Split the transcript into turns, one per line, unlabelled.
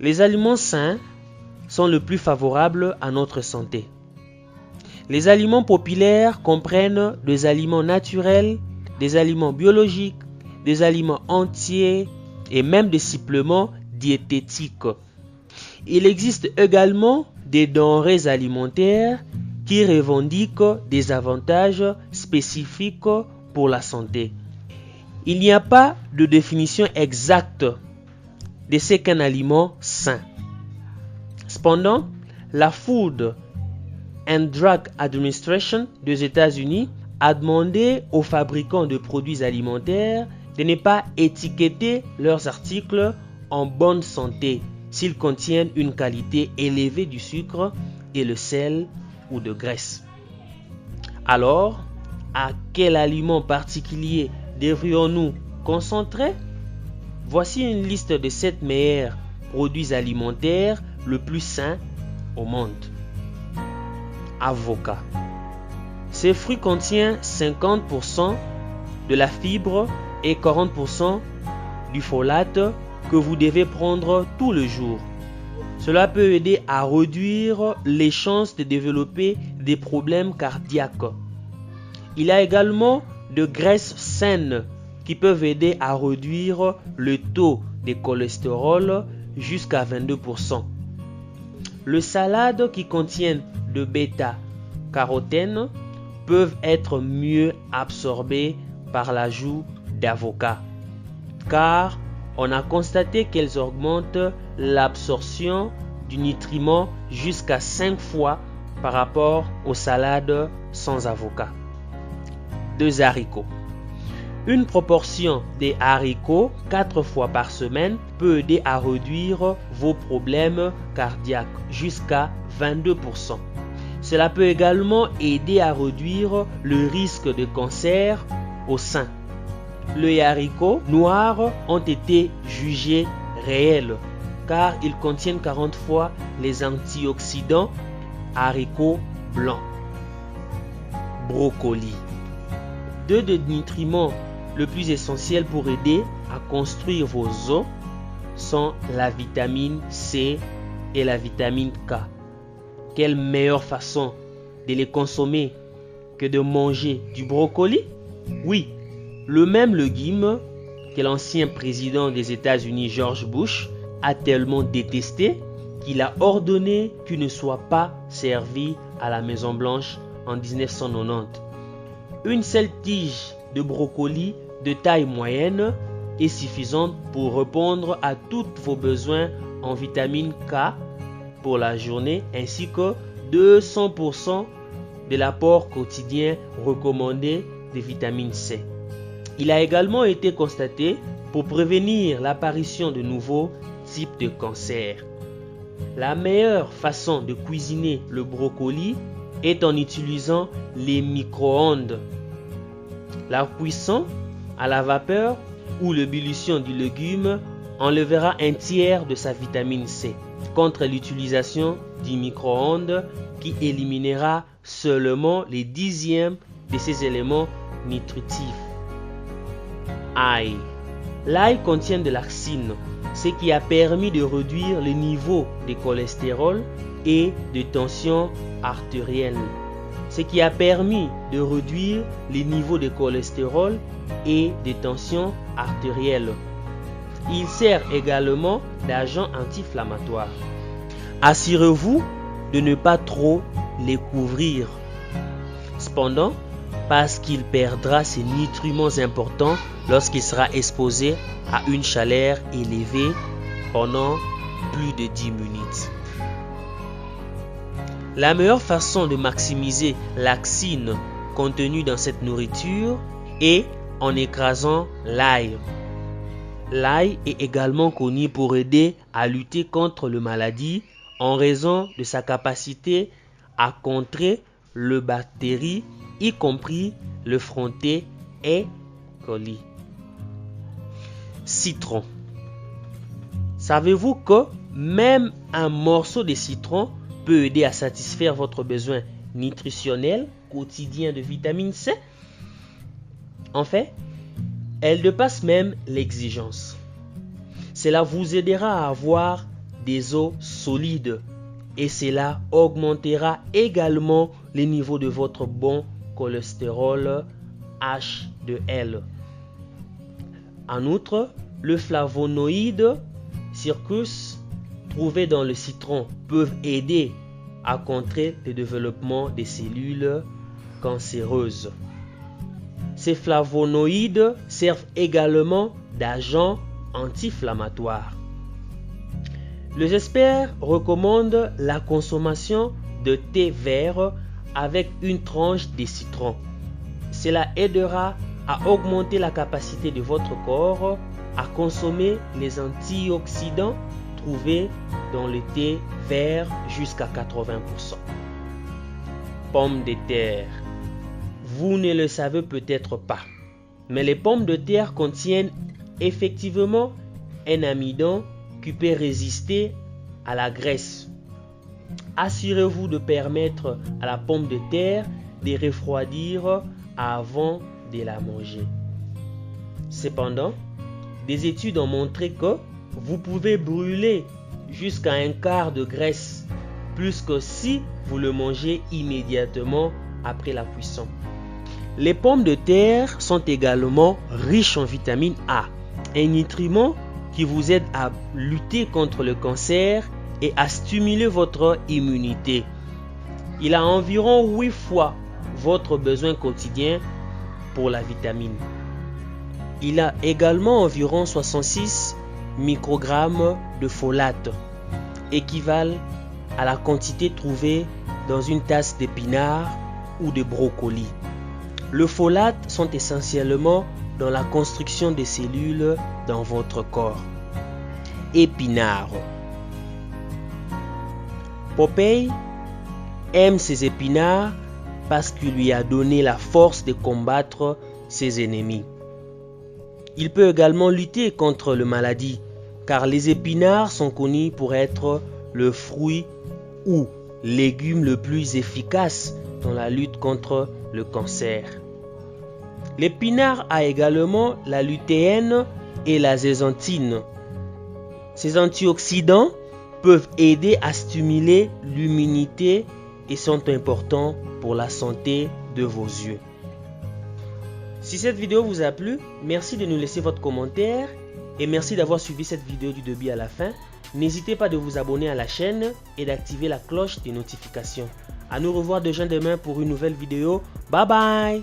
Les aliments sains sont le plus favorables à notre santé. Les aliments populaires comprennent des aliments naturels, des aliments biologiques, des aliments entiers et même des suppléments diététiques. Il existe également des denrées alimentaires qui revendiquent des avantages spécifiques pour la santé. Il n'y a pas de définition exacte de ce qu'est un aliment sain. Cependant, la Food and Drug Administration des États-Unis a demandé aux fabricants de produits alimentaires de ne pas étiqueter leurs articles en bonne santé s'ils contiennent une qualité élevée du sucre et le sel ou de graisse. Alors, à quel aliment particulier devrions-nous concentrer? Voici une liste de 7 meilleurs produits alimentaires le plus sains au monde. Avocat. Ces fruits contiennent 50% de la fibre et 40% du folate que vous devez prendre tous les jours. Cela peut aider à réduire les chances de développer des problèmes cardiaques. Il y a également de graisses saines qui peuvent aider à réduire le taux de cholestérol jusqu'à 22%. Les salades qui contiennent de bêta-carotène peuvent être mieux absorbées par l'ajout d'avocat, car on a constaté qu'elles augmentent l'absorption du nutriment jusqu'à 5 fois par rapport aux salades sans avocat. 2 haricots. Une proportion des haricots 4 fois par semaine peut aider à réduire vos problèmes cardiaques jusqu'à 22%. Cela peut également aider à réduire le risque de cancer au sein. Les haricots noirs ont été jugés réels car ils contiennent 40 fois les antioxydants haricots blancs. Brocoli. 2 des nutriments le plus essentiels pour aider à construire vos os sont la vitamine C et la vitamine K. Quelle meilleure façon de les consommer que de manger du brocoli? Oui, le même légume que l'ancien président des États-Unis George Bush a tellement détesté qu'il a ordonné qu'il ne soit pas servi à la Maison Blanche en 1990. Une seule tige de brocoli de taille moyenne est suffisante pour répondre à tous vos besoins en vitamine K pour la journée ainsi que 200% de l'apport quotidien recommandé de vitamine C. Il a également été constaté pour prévenir l'apparition de nouveaux types de cancers. La meilleure façon de cuisiner le brocoli est en utilisant les micro-ondes. La cuisson à la vapeur ou l'ébullition du légume enlèvera un tiers de sa vitamine C contre l'utilisation du micro-ondes qui éliminera seulement les dixièmes de ces éléments nutritifs. Ail. L'ail contient de l'arsine, ce qui a permis de réduire le niveau de cholestérol et de tension artérielle. Ce qui a permis de réduire les niveaux de cholestérol et de tension artérielle. Il sert également d'agent anti-inflammatoire. Assurez-vous de ne pas trop les couvrir. Cependant, parce qu'il perdra ses nutriments importants lorsqu'il sera exposé à une chaleur élevée pendant plus de 10 minutes. La meilleure façon de maximiser l'axine contenue dans cette nourriture est en écrasant l'ail. L'ail est également connu pour aider à lutter contre les maladies en raison de sa capacité à contrer les bactéries, y compris le fronté et coli. Citron. Savez-vous que même un morceau de citron peut aider à satisfaire votre besoin nutritionnel quotidien de vitamine C? En fait, elle dépasse même l'exigence. Cela vous aidera à avoir des os solides et cela augmentera également les niveaux de votre bon cholestérol HDL. En outre, le flavonoïde Circus trouvé dans le citron peuvent aider à contrer le développement des cellules cancéreuses. Ces flavonoïdes servent également d'agents anti-inflammatoires. Les experts recommandent la consommation de thé vert avec une tranche de citron. Cela aidera à augmenter la capacité de votre corps à consommer les antioxydants trouvés dans le thé vert jusqu'à 80%. Pommes de terre. Vous ne le savez peut-être pas, mais les pommes de terre contiennent effectivement un amidon qui peut résister à la graisse. Assurez-vous de permettre à la pomme de terre de refroidir avant de la manger. Cependant, des études ont montré que vous pouvez brûler jusqu'à un quart de graisse, plus que si vous le mangez immédiatement après la cuisson. Les pommes de terre sont également riches en vitamine A, un nutriment qui vous aide à lutter contre le cancer et à stimuler votre immunité. Il a environ 8 fois votre besoin quotidien pour la vitamine. Il a également environ 66 microgrammes de folate, équivalent à la quantité trouvée dans une tasse d'épinards ou de brocolis. Le folate sont essentiellement dans la construction des cellules dans votre corps. Épinards. Popeye aime ses épinards parce qu'il lui a donné la force de combattre ses ennemis. Il peut également lutter contre les maladies, car les épinards sont connus pour être le fruit ou légume le plus efficace dans la lutte contre le cancer. L'épinard a également la lutéine et la zéaxanthine. Ces antioxydants peuvent aider à stimuler l'immunité et sont importants pour la santé de vos yeux. Si cette vidéo vous a plu, merci de nous laisser votre commentaire et merci d'avoir suivi cette vidéo du début à la fin. N'hésitez pas de vous abonner à la chaîne et d'activer la cloche des notifications. À nous revoir demain pour une nouvelle vidéo. Bye bye!